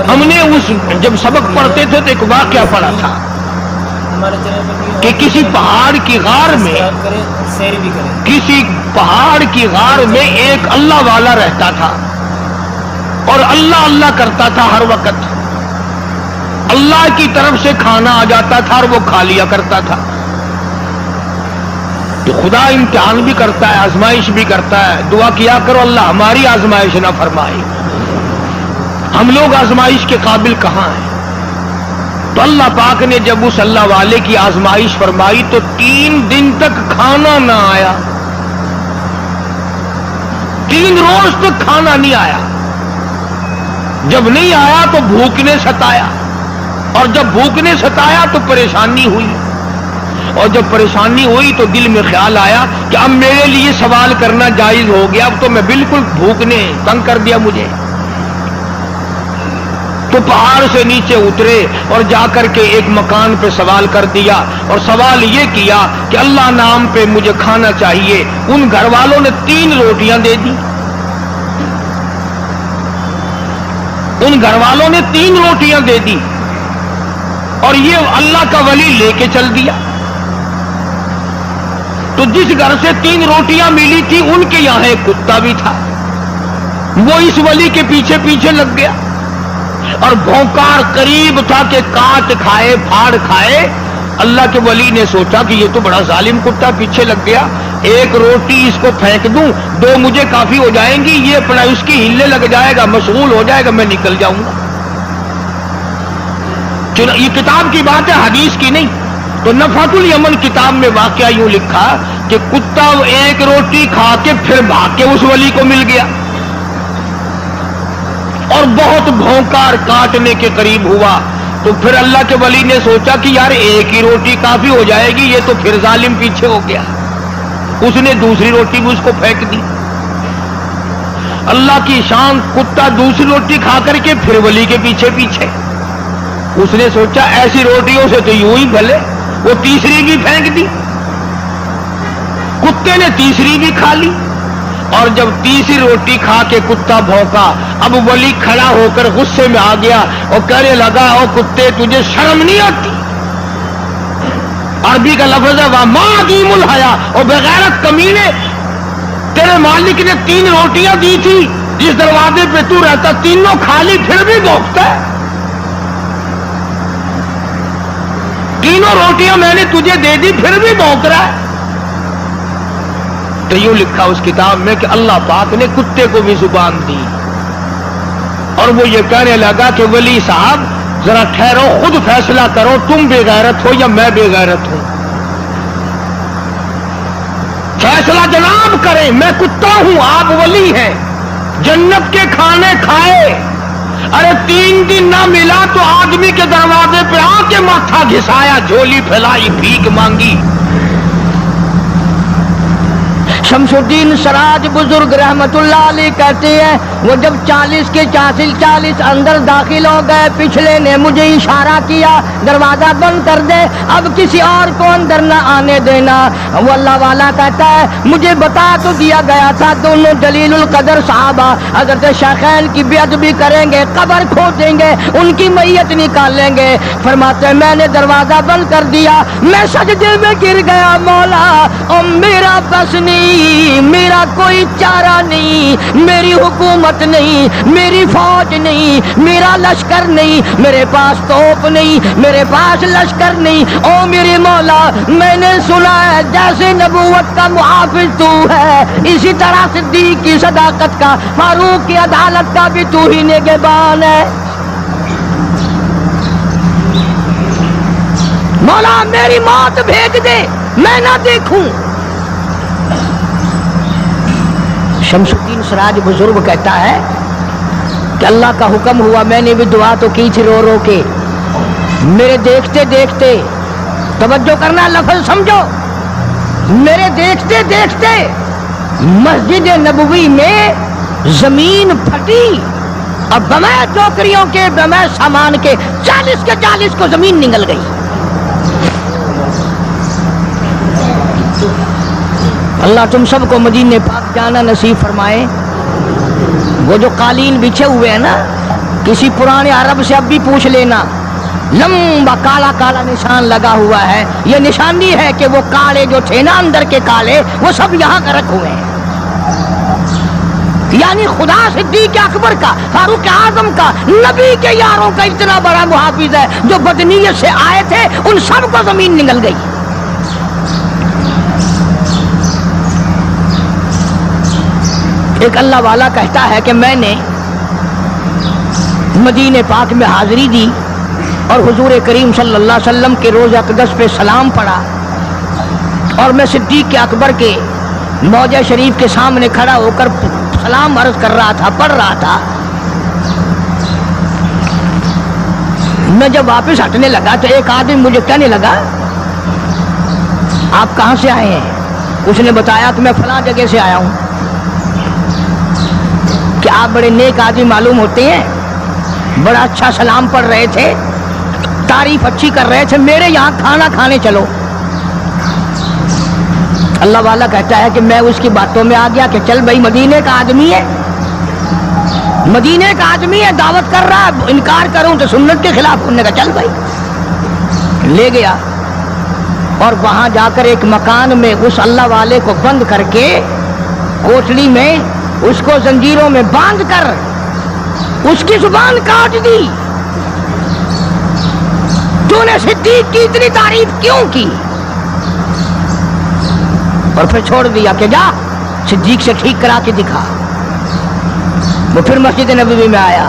ہم نے اس جب سبق پڑھتے تھے تو ایک واقعہ پڑھا تھا کہ کسی پہاڑ کی غار میں ایک اللہ والا رہتا تھا اور اللہ اللہ کرتا تھا ہر وقت. اللہ کی طرف سے کھانا آ جاتا تھا اور وہ کھا لیا کرتا تھا. تو خدا امتحان بھی کرتا ہے، آزمائش بھی کرتا ہے. دعا کیا کرو اللہ ہماری آزمائش نہ فرمائے. ہم لوگ آزمائش کے قابل کہاں ہیں؟ تو اللہ پاک نے جب اس اللہ والے کی آزمائش فرمائی تو 3 دن تک کھانا نہ آیا. 3 روز تک کھانا نہیں آیا. جب نہیں آیا تو بھوک نے ستایا، اور جب بھوک نے ستایا تو پریشانی ہوئی، اور جب پریشانی ہوئی تو دل میں خیال آیا کہ اب میرے لیے سوال کرنا جائز ہو گیا، اب تو میں بالکل بھوک نے تنگ کر دیا مجھے. تو پہاڑ سے نیچے اترے اور جا کر کے ایک مکان پہ سوال کر دیا، اور سوال یہ کیا کہ اللہ نام پہ مجھے کھانا چاہیے. ان گھر والوں نے 3 روٹیاں دے دی. ان گھر والوں نے 3 روٹیاں دے دی اور یہ اللہ کا ولی لے کے چل دیا. تو جس گھر سے 3 روٹیاں ملی تھی ان کے یہاں ایک کتا بھی تھا. وہ اس ولی کے پیچھے پیچھے لگ گیا اور بھونکار قریب تھا کہ کاٹ کھائے پھاڑ کھائے. اللہ کے ولی نے سوچا کہ یہ تو بڑا ظالم کتا پیچھے لگ گیا، 1 روٹی اس کو پھینک دوں، 2 مجھے کافی ہو جائیں گی، یہ اپنا اس کی ہلنے لگ جائے گا، مشغول ہو جائے گا، میں نکل جاؤں گا. یہ کتاب کی بات ہے، حدیث کی نہیں. تو نفحۃ الیمن کتاب میں واقعہ یوں لکھا کہ کتا 1 روٹی کھا کے پھر بھاگ کے اس ولی کو مل گیا اور بہت بھونکار کاٹنے کے قریب ہوا. تو پھر اللہ کے ولی نے سوچا کہ یار 1 ہی روٹی کافی ہو جائے گی، یہ تو پھر ظالم پیچھے ہو گیا. اس نے دوسری روٹی بھی اس کو پھینک دی. اللہ کی شان، کتا دوسری روٹی کھا کر کے پھر ولی کے پیچھے پیچھے. اس نے سوچا ایسی روٹیوں سے تو یوں ہی بھلے، وہ تیسری بھی پھینک دی. کتے نے تیسری بھی کھا لی، اور جب تیسری روٹی کھا کے کتا بھونکا، اب ولی کھڑا ہو کر غصے میں آ گیا اور کہنے لگا او کتے تجھے شرم نہیں آتی؟ عربی کا لفظ ہے وَمَا عَدِيمُ الْحَيَا، اور بغیرت کمینے، تیرے مالک نے 3 روٹیاں دی تھی، جس دروازے پہ تو رہتا 3 کھا لی پھر بھی بھونکتا ہے. 3 روٹیاں میں نے تجھے دے دی پھر بھی بھونک رہا ہے. تو یوں لکھا اس کتاب میں کہ اللہ پاک نے کتے کو بھی زبان دی اور وہ یہ کہنے لگا کہ ولی صاحب ذرا ٹھہرو، خود فیصلہ کرو، تم بے غیرت ہو یا میں بے غیرت ہوں. فیصلہ جناب کریں، میں کتا ہوں، آپ ولی ہیں. جنت کے کھانے کھائے، ارے 3 دن نہ ملا تو آدمی کے دروازے پہ آ کے ماتھا گھسایا، جھولی پھیلائی، بھیک مانگی. شمس الدین سراج بزرگ رحمت اللہ علیہ کہتے ہیں وہ جب 40 کے 40 اندر داخل ہو گئے، پچھلے نے مجھے اشارہ کیا دروازہ بند کر دے، اب کسی اور کو اندر نہ آنے دینا. وہ اللہ والا کہتا ہے مجھے بتا تو دیا گیا تھا دونوں جلیل القدر صحابہ حضرت شیخین کی بے ادبی کریں گے، قبر کھودیں گے، ان کی میت نکالیں گے. فرماتے ہیں میں نے دروازہ بند کر دیا، میں سجدے میں گر گیا، مولا او میرا بس نہیں، میرا کوئی چارہ نہیں، میری حکومت نہیں، میری فوج نہیں، میرا لشکر نہیں، میرے پاس توپ نہیں، میرے پاس لشکر نہیں. او میرے مولا میں نے سنا ہے جیسے نبوت کا محافظ تو ہے، اسی طرح صدیق کی صداقت کا، فاروق کی عدالت کا بھی تو ہی نگہبان ہے. مولا میری موت بھیج دے میں نہ دیکھوں. شمس الدین سراج بزرگ کہتا ہے کہ اللہ کا حکم ہوا، میں نے بھی دعا تو کی تھی رو رو کے، میرے دیکھتے دیکھتے، توجہ کرنا لفظ سمجھو، میرے دیکھتے دیکھتے مسجد نبوی میں زمین پھٹی اور بمے ٹوکریوں کے بمے سامان کے 40 کو زمین نگل گئی. اللہ تم سب کو مدینے پاک جانا نصیب فرمائے. وہ جو قالین بچھے ہوئے ہیں نا کسی پرانے عرب سے اب بھی پوچھ لینا، لمبا کالا کالا نشان لگا ہوا ہے، یہ نشانی ہے کہ وہ کالے جو تھے نا اندر کے کالے، وہ سب یہاں کرک ہوئے ہیں۔ یعنی خدا صدیق اکبر کا، فاروق اعظم کا، نبی کے یاروں کا اتنا بڑا محافظ ہے، جو بدنیت سے آئے تھے ان سب کو زمین نگل گئی۔ ایک اللہ والا کہتا ہے کہ میں نے مدینہ پاک میں حاضری دی اور حضور کریم صلی اللہ علیہ وسلم کے روضہ اقدس پہ سلام پڑھا، اور میں صدیق کے اکبر کے موضع شریف کے سامنے کھڑا ہو کر سلام عرض کر رہا تھا، پڑھ رہا تھا۔ میں جب واپس ہٹنے لگا تو ایک آدمی مجھے کہنے لگا آپ کہاں سے آئے ہیں؟ اس نے بتایا کہ میں فلاں جگہ سے آیا ہوں۔ کہ آپ بڑے نیک آدمی معلوم ہوتے ہیں، بڑا اچھا سلام پڑھ رہے تھے، تعریف اچھی کر رہے تھے، میرے یہاں کھانا کھانے چلو۔ اللہ والا کہتا ہے کہ میں اس کی باتوں میں آ گیا کہ چل بھائی، مدینے کا آدمی ہے، مدینے کا آدمی ہے، دعوت کر رہا ہے، انکار کروں تو سنت کے خلاف ہونے کا، چل بھائی۔ لے گیا اور وہاں جا کر ایک مکان میں اس اللہ والے کو بند کر کے، کوٹڑی میں اس کو زنجیروں میں باندھ کر اس کی زبان کاٹ دی۔ تو نے صدیق کی اتنی تعریف کیوں کی؟ اور پھر چھوڑ دیا کہ جا صدیق سے ٹھیک کرا کے دکھا۔ وہ پھر مسجد نبوی میں آیا،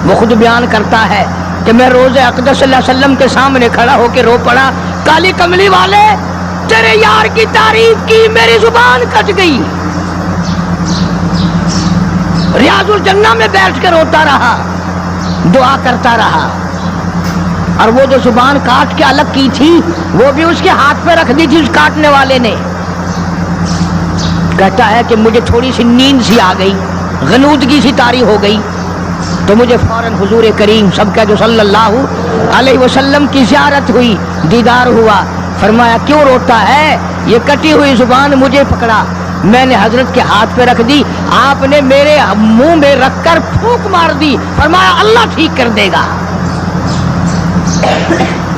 وہ خود بیان کرتا ہے کہ میں روضہ اقدس صلی اللہ علیہ وسلم کے سامنے کھڑا ہو کے رو پڑا، کالی کملی والے تیرے یار کی تعریف کی، میری زبان کٹ گئی۔ ریاض الجنہ میں بیٹھ کے روتا رہا، دعا کرتا رہا، اور وہ جو زبان کاٹ کے الگ کی تھی وہ بھی اس کے ہاتھ پہ رکھ دی تھی اس کاٹنے والے نے۔ کہتا ہے کہ مجھے تھوڑی سی نیند سی آ گئی، غنودگی سی طاری ہو گئی، تو مجھے فوراً حضور کریم سب کا جو صلی اللہ علیہ وسلم کی زیارت ہوئی، دیدار ہوا۔ فرمایا کیوں روتا ہے؟ یہ کٹی ہوئی زبان مجھے پکڑا، میں نے حضرت کے ہاتھ پہ رکھ دی، آپ نے میرے منہ میں رکھ کر پھونک مار دی، فرمایا اللہ ٹھیک کر دے گا۔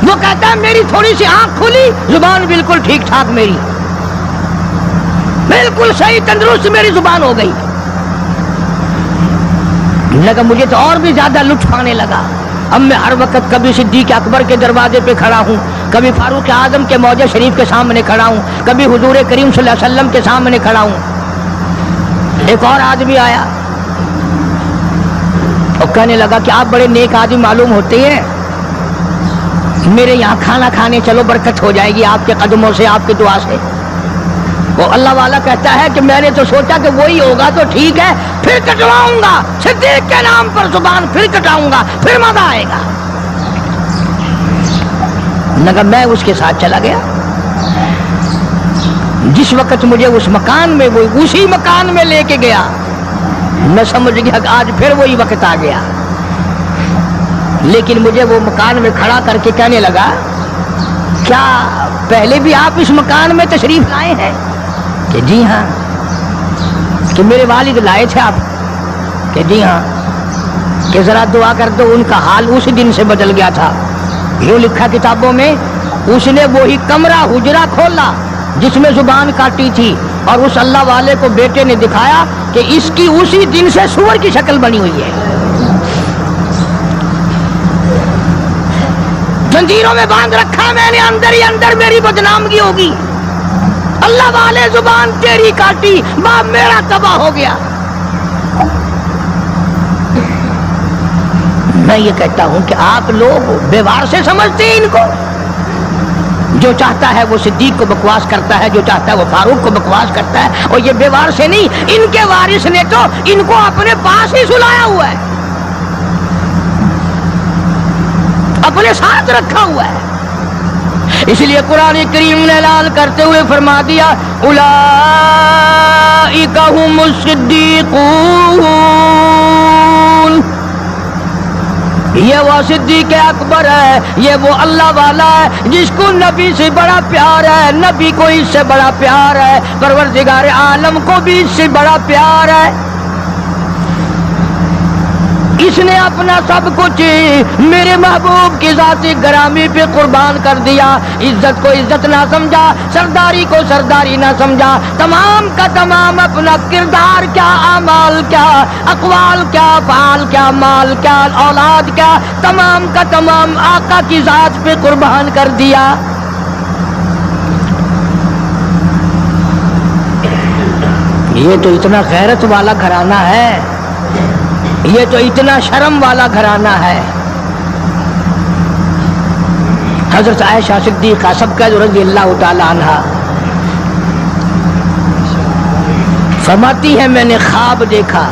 وہ کہتا ہے میری تھوڑی سی آنکھ کھلی، زبان بالکل ٹھیک ٹھاک، میری بالکل صحیح تندرست میری زبان ہو گئی۔ لگا مجھے تو اور بھی زیادہ لطف آنے لگا۔ اب میں ہر وقت کبھی صدیق اکبر کے دروازے پہ کھڑا ہوں، کبھی فاروق اعظم کے موضع شریف کے سامنے کھڑا ہوں، کبھی حضور کریم صلی اللہ علیہ وسلم کے سامنے کھڑا ہوں۔ ایک اور آدمی آیا اور کہنے لگا کہ آپ بڑے نیک آدمی معلوم ہوتے ہیں، میرے یہاں کھانا کھانے چلو، برکت ہو جائے گی آپ کے قدموں سے، آپ کی دعا سے۔ وہ اللہ والا کہتا ہے کہ میں نے تو سوچا کہ وہی ہوگا تو ٹھیک ہے، پھر کٹواؤں گا صدیق کے نام پر زبان، پھر کٹاؤں گا، پھر مزہ آئے گا۔ لگا میں اس کے ساتھ چلا گیا۔ جس وقت مجھے اس مکان میں، وہ اسی مکان میں لے کے گیا، میں سمجھ گیا کہ آج پھر وہی وقت آ گیا۔ لیکن مجھے وہ مکان میں کھڑا کر کے کہنے لگا کیا پہلے بھی آپ اس مکان میں تشریف لائے ہیں؟ کہ جی ہاں۔ کہ میرے والد لائے تھے آپ؟ کہ جی ہاں۔ کہ ذرا دعا کر دو، ان کا حال اسی دن سے بدل گیا تھا۔ یوں لکھا کتابوں میں، اس نے وہی کمرہ حجرہ کھولا جس میں زبان کاٹی تھی، اور اس اللہ والے کو بیٹے نے دکھایا کہ اس کی اسی دن سے سور کی شکل بنی ہوئی ہے، زنجیروں میں باندھ رکھا میں نے، اندر ہی اندر میری بدنامگی ہوگی۔ اللہ والے زبان تیری کاٹی، باپ میرا تباہ ہو گیا۔ میں یہ کہتا ہوں کہ آپ لوگ بیوار سے سمجھتے ہیں ان کو، جو چاہتا ہے وہ صدیق کو بکواس کرتا ہے، جو چاہتا ہے وہ فاروق کو بکواس کرتا ہے، اور یہ بیوار سے نہیں، ان کے وارث نے تو ان کو اپنے پاس ہی سلایا ہوا ہے، اپنے ساتھ رکھا ہوا ہے۔ اس لیے قرآن کریم نے اعلان کرتے ہوئے فرما دیا اولئک هم الصدیقون، یہ وہ صدیق اکبر ہے، یہ وہ اللہ والا ہے جس کو نبی سے بڑا پیار ہے، نبی کو اس سے بڑا پیار ہے، پروردگار عالم کو بھی اس سے بڑا پیار ہے۔ اس نے اپنا سب کچھ میرے محبوب کی ذات گرامی پہ قربان کر دیا. عزت کو عزت نہ سمجھا, سرداری کو سرداری نہ سمجھا, تمام کا تمام اپنا کردار کیا, اعمال کیا, اقوال کیا, افعال کیا, مال کیا, اولاد کیا, تمام کا تمام آقا کی ذات پہ قربان کر دیا. یہ تو اتنا غیرت والا گھرانہ ہے, یہ تو اتنا شرم والا گھرانہ ہے. حضرت عائشہ صدیقہ سب کا رضی اللہ تعالی عنہا فرماتی ہے میں نے خواب دیکھا,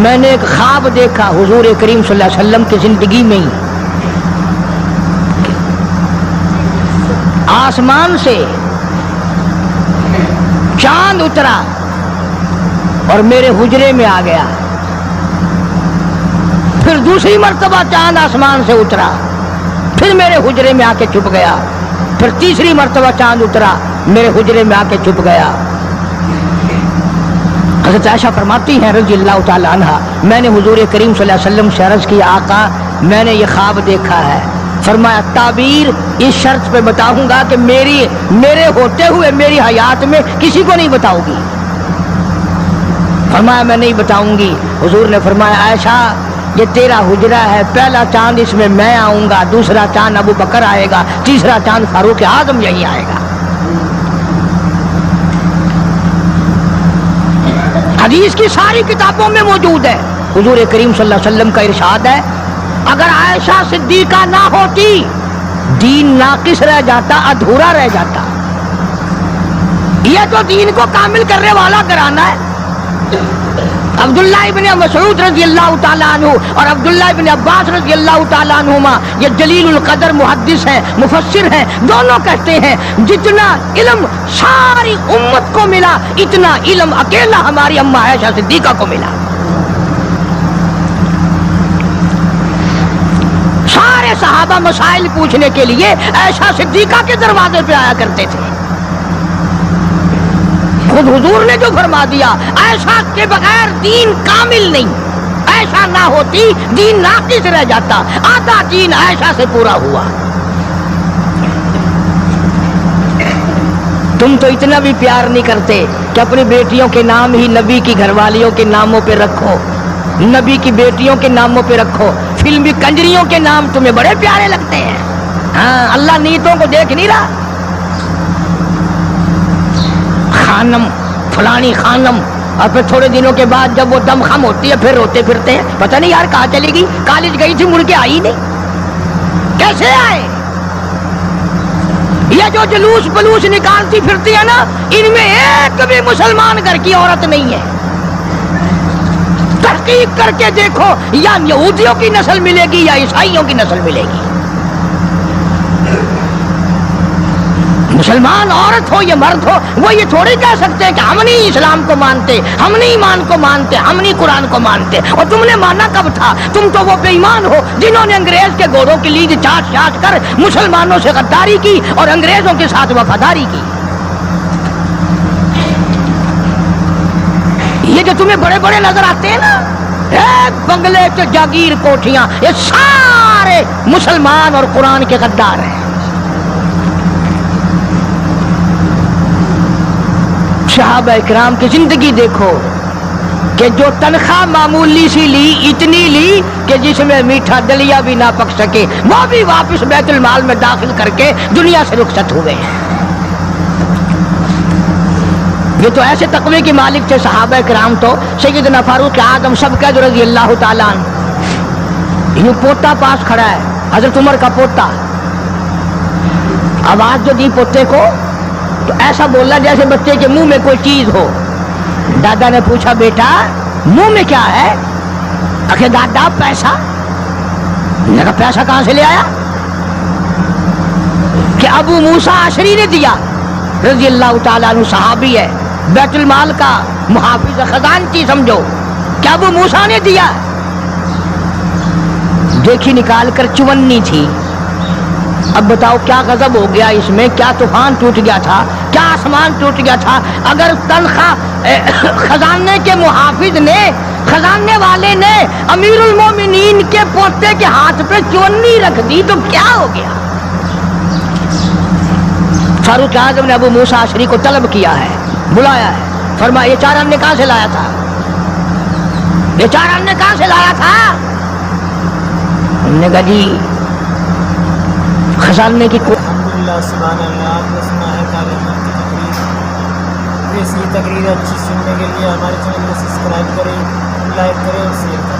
میں نے ایک خواب دیکھا حضور کریم صلی اللہ علیہ وسلم کی زندگی میں ہی. آسمان سے چاند اترا اور میرے حجرے میں آ گیا. پھر دوسری مرتبہ چاند آسمان سے اترا, پھر میرے حجرے میں آ کے چھپ گیا. پھر تیسری مرتبہ چاند اترا, میرے حجرے میں آ کے چھپ گیا. حضرت عائشہ فرماتی ہیں رضی اللہ تعالی عنہا, میں نے حضور کریم صلی اللہ علیہ وسلم سے عرض کی آقا میں نے یہ خواب دیکھا ہے. فرمایا تعبیر اس شرط پہ بتاؤں گا کہ میرے ہوتے ہوئے میری حیات میں کسی کو نہیں بتاؤ گی. فرمایا میں نہیں بتاؤں گی. حضور نے فرمایا عائشہ یہ تیرا حجرہ ہے, پہلا چاند اس میں میں آؤں گا, دوسرا چاند ابو بکر آئے گا, تیسرا چاند فاروق اعظم یہی آئے گا. حدیث کی ساری کتابوں میں موجود ہے. حضور کریم صلی اللہ علیہ وسلم کا ارشاد ہے اگر عائشہ صدیقہ نہ ہوتی دین ناقص رہ جاتا, ادھورا رہ جاتا. یہ تو دین کو کامل کرنے والا گھرانہ ہے. عبداللہ ابن مسعود رضی اللہ تعالیٰ عنہ اور عبداللہ ابن عباس رضی اللہ تعالیٰ عنہما یہ جلیل القدر محدث ہیں, مفسر ہیں, دونوں کہتے ہیں جتنا علم ساری امت کو ملا اتنا علم اکیلا ہماری اماں عائشہ صدیقہ کو ملا. سارے صحابہ مسائل پوچھنے کے لیے عائشہ صدیقہ کے دروازے پہ آیا کرتے تھے. خود حضور نے جو فرما دیا عائشہ کے بغیر دین کامل نہیں, عائشہ نہ ہوتی دین ناقص رہ جاتا, آدھا دین عائشہ سے پورا ہوا. تم تو اتنا بھی پیار نہیں کرتے کہ اپنی بیٹیوں کے نام ہی نبی کی گھر والیوں کے ناموں پہ رکھو, نبی کی بیٹیوں کے ناموں پہ رکھو. فلمی کنجریوں کے نام تمہیں بڑے پیارے لگتے ہیں. ہاں اللہ نیتوں کو دیکھ نہیں رہا. خانم فلانی خانم, اور پھر تھوڑے دنوں کے بعد جب وہ دم خم ہوتی ہے پھر روتے پھرتے ہیں پتہ نہیں یار کہاں چلے گی, کالج گئی تھی مڑ کے آئی نہیں, کیسے آئے. یہ جو جلوس بلوس نکالتی پھرتی ہے نا ان میں ایک بھی مسلمان گھر کی عورت نہیں ہے. تحقیق کر کے دیکھو یا یہودیوں کی نسل ملے گی یا عیسائیوں کی نسل ملے گی. مسلمان عورت ہو یا مرد ہو وہ یہ تھوڑی کہہ سکتے ہیں کہ ہم نہیں اسلام کو مانتے, ہم نہیں ایمان کو مانتے, ہم نہیں قرآن کو مانتے. اور تم نے مانا کب تھا؟ تم تو وہ بے ایمان ہو جنہوں نے انگریز کے گھوڑوں کی لیج چاٹ چاٹ کر مسلمانوں سے غداری کی اور انگریزوں کے ساتھ وفاداری کی. یہ جو تمہیں بڑے بڑے نظر آتے ہیں نا, بنگلے کے جاگیر کوٹھیاں, یہ سارے مسلمان اور قرآن کے غدار ہیں. صحابہ اکرام کی زندگی دیکھو کہ جو تنخواہ معمولی سی لی, اتنی لی کہ جس میں میٹھا دلیا بھی نہ پک سکے, وہ بھی واپس بیت المال میں داخل کر کے دنیا سے رخصت ہوئے. یہ تو ایسے تقوی کے مالک تھے صحابہ کرام. تو سیدنا فاروق اعظم سب کا رضی اللہ تعالیٰ عنہ, یہ پوتا پاس کھڑا ہے, حضرت عمر کا پوتا. آواز جو دی پوتے کو تو ایسا بولا جیسے بچے کے منہ میں کوئی چیز ہو. دادا نے پوچھا بیٹا منہ میں کیا ہے؟ آخر دادا پیسہ. نے کہا پیسہ کہاں سے لے آیا؟ کہ ابو موسیٰ عشری نے دیا, رضی اللہ تعالیٰ عنہ صحابی ہے, بیت المال کا محافظ خزانچی سمجھو. کیا ابو موسیٰ نے دیا؟ دیکھی نکال کر 54 تھی. اب بتاؤ کیا غضب ہو گیا اس میں, کیا طوفان ٹوٹ گیا تھا, کیا آسمان ٹوٹ گیا تھا. اگر تنخواہ خزانے کے محافظ نے خزانے والے نے امیر المومنین کے پوتے کے ہاتھ پہ چونی رکھ دی تو کیا ہو گیا؟ فاروق اعظم نے ابو موسیٰ اشعری کو طلب کیا ہے، بلایا ہے، فرمایا یہ چارہ ہم نے کہاں سے لایا تھا؟ یہ چارہ ہم نے کہاں سے لایا تھا؟ انہوں نے کہا جی خزانے کی الحمدللہ سبحان اللہ، آپ نے سنا ہے تعلیمات کی تقریر. ایسی تقریر اچھی سننے کے لیے ہمارے چینل کو سبسکرائب کریں، لائک کریں اور شیئر کریں.